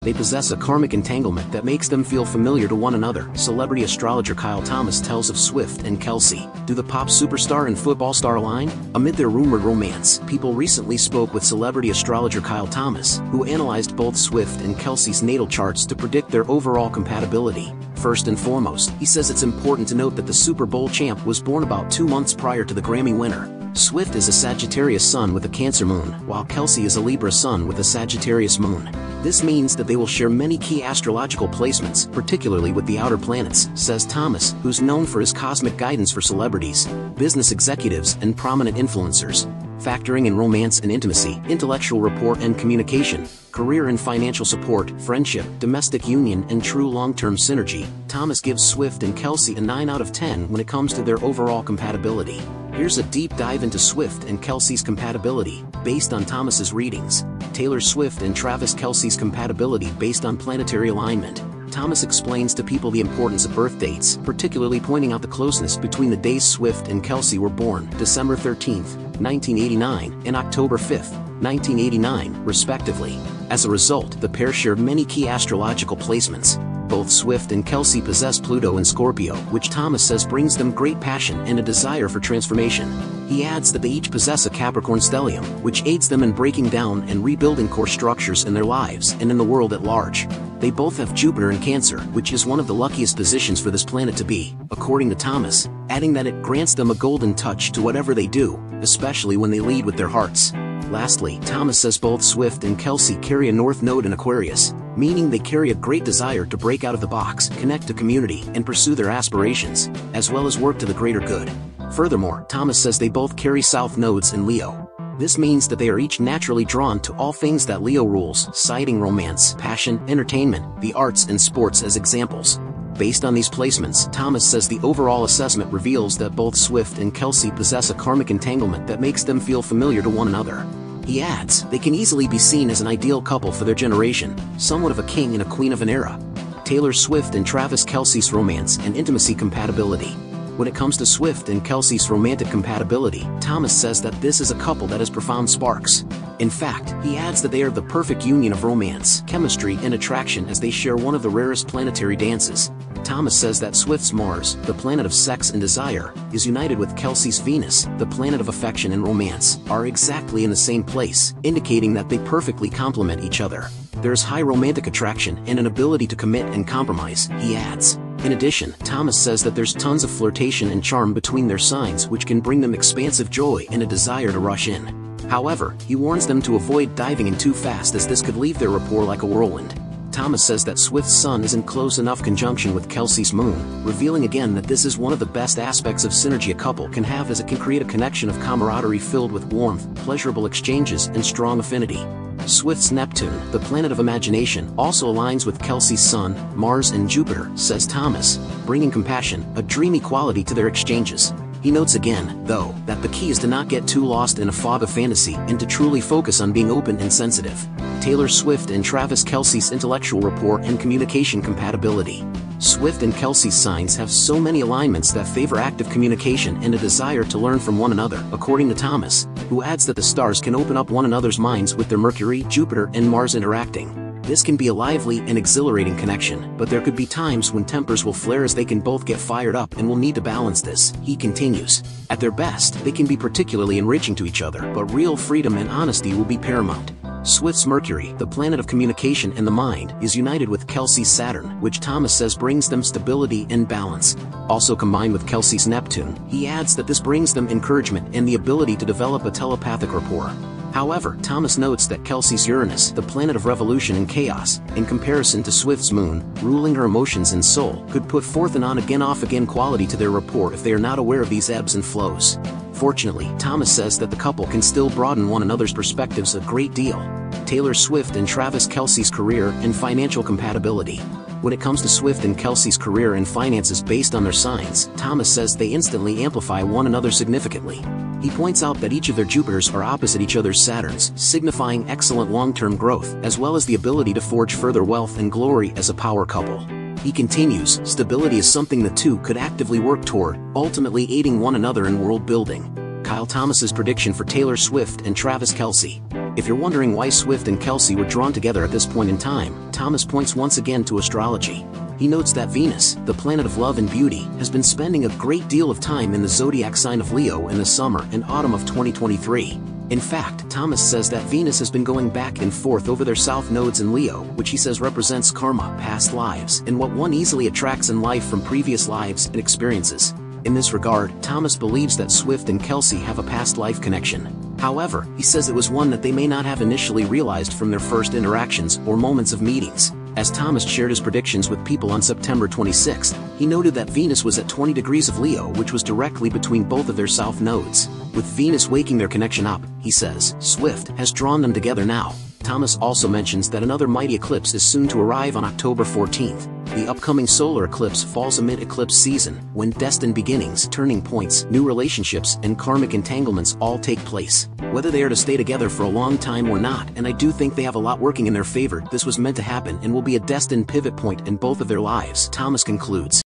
They possess a karmic entanglement that makes them feel familiar to one another. Celebrity astrologer Kyle Thomas tells of Swift and Kelce. Do the pop superstar and football star align? Amid their rumored romance, People recently spoke with celebrity astrologer Kyle Thomas, who analyzed both Swift and Kelce's natal charts to predict their overall compatibility. First and foremost, he says it's important to note that the Super Bowl champ was born about 2 months prior to the Grammy winner. Swift is a Sagittarius sun with a Cancer moon, while Kelce is a Libra sun with a Sagittarius moon. This means that they will share many key astrological placements, particularly with the outer planets, says Thomas, who's known for his cosmic guidance for celebrities, business executives, and prominent influencers. Factoring in romance and intimacy, intellectual rapport and communication, career and financial support, friendship, domestic union, and true long-term synergy, Thomas gives Swift and Kelce a 9 out of 10 when it comes to their overall compatibility. Here's a deep dive into Swift and Kelce's compatibility, based on Thomas's readings. Taylor Swift and Travis Kelce's compatibility based on planetary alignment. Thomas explains to people the importance of birth dates, particularly pointing out the closeness between the days Swift and Kelce were born, December 13, 1989, and October 5, 1989, respectively. As a result, the pair share many key astrological placements. Both Swift and Kelce possess Pluto in Scorpio, which Thomas says brings them great passion and a desire for transformation. He adds that they each possess a Capricorn stellium, which aids them in breaking down and rebuilding core structures in their lives and in the world at large. They both have Jupiter in Cancer, which is one of the luckiest positions for this planet to be, according to Thomas, adding that it grants them a golden touch to whatever they do, especially when they lead with their hearts. Lastly, Thomas says both Swift and Kelce carry a North Node in Aquarius, meaning they carry a great desire to break out of the box, connect to community, and pursue their aspirations, as well as work to the greater good. Furthermore, Thomas says they both carry South Nodes in Leo. This means that they are each naturally drawn to all things that Leo rules, citing romance, passion, entertainment, the arts, and sports as examples. Based on these placements, Thomas says the overall assessment reveals that both Swift and Kelce possess a karmic entanglement that makes them feel familiar to one another. He adds, they can easily be seen as an ideal couple for their generation, somewhat of a king and a queen of an era. Taylor Swift and Travis Kelce's romance and intimacy compatibility. When it comes to Swift and Kelce's romantic compatibility, Thomas says that this is a couple that has profound sparks. In fact, he adds that they are the perfect union of romance, chemistry, and attraction as they share one of the rarest planetary dances. Thomas says that Swift's Mars, the planet of sex and desire, is united with Kelce's Venus, the planet of affection and romance, are exactly in the same place, indicating that they perfectly complement each other. There's high romantic attraction and an ability to commit and compromise, he adds. In addition, Thomas says that there's tons of flirtation and charm between their signs which can bring them expansive joy and a desire to rush in. However, he warns them to avoid diving in too fast as this could leave their rapport like a whirlwind. Thomas says that Swift's sun is in close enough conjunction with Kelce's moon, revealing again that this is one of the best aspects of synergy a couple can have as it can create a connection of camaraderie filled with warmth, pleasurable exchanges, and strong affinity. Swift's Neptune, the planet of imagination, also aligns with Kelce's Sun, Mars, and Jupiter, says Thomas, bringing compassion, a dreamy quality to their exchanges. He notes again, though, that the key is to not get too lost in a fog of fantasy and to truly focus on being open and sensitive. Taylor Swift and Travis Kelce's intellectual rapport and communication compatibility. Swift and Kelce's signs have so many alignments that favor active communication and a desire to learn from one another, according to Thomas, who adds that the stars can open up one another's minds with their Mercury, Jupiter, and Mars interacting. This can be a lively and exhilarating connection, but there could be times when tempers will flare as they can both get fired up and will need to balance this, he continues. At their best, they can be particularly enriching to each other, but real freedom and honesty will be paramount. Swift's Mercury, the planet of communication and the mind, is united with Kelce's Saturn, which Thomas says brings them stability and balance. Also combined with Kelce's Neptune, he adds that this brings them encouragement and the ability to develop a telepathic rapport. However, Thomas notes that Kelce's Uranus, the planet of revolution and chaos, in comparison to Swift's moon, ruling her emotions and soul, could put forth an on-again off-again quality to their rapport if they are not aware of these ebbs and flows. Fortunately, Thomas says that the couple can still broaden one another's perspectives a great deal. Taylor Swift and Travis Kelce's career and financial compatibility. When it comes to Swift and Kelce's career and finances based on their signs, Thomas says they instantly amplify one another significantly. He points out that each of their Jupiters are opposite each other's Saturns, signifying excellent long-term growth, as well as the ability to forge further wealth and glory as a power couple. He continues, stability is something the two could actively work toward, ultimately aiding one another in world building. Kyle Thomas's prediction for Taylor Swift and Travis Kelce. If you're wondering why Swift and Kelce were drawn together at this point in time, Thomas points once again to astrology. He notes that Venus, the planet of love and beauty, has been spending a great deal of time in the zodiac sign of Leo in the summer and autumn of 2023. In fact, Thomas says that Venus has been going back and forth over their south nodes in Leo, which he says represents karma, past lives, and what one easily attracts in life from previous lives and experiences. In this regard, Thomas believes that Swift and Kelce have a past life connection. However, he says it was one that they may not have initially realized from their first interactions or moments of meetings. As Thomas shared his predictions with people on September 26, he noted that Venus was at 20 degrees of Leo, which was directly between both of their south nodes. With Venus waking their connection up, he says, Swift has drawn them together now. Thomas also mentions that another mighty eclipse is soon to arrive on October 14th. The upcoming solar eclipse falls amid eclipse season, when destined beginnings, turning points, new relationships, and karmic entanglements all take place. Whether they are to stay together for a long time or not, and I do think they have a lot working in their favor, this was meant to happen and will be a destined pivot point in both of their lives, Thomas concludes.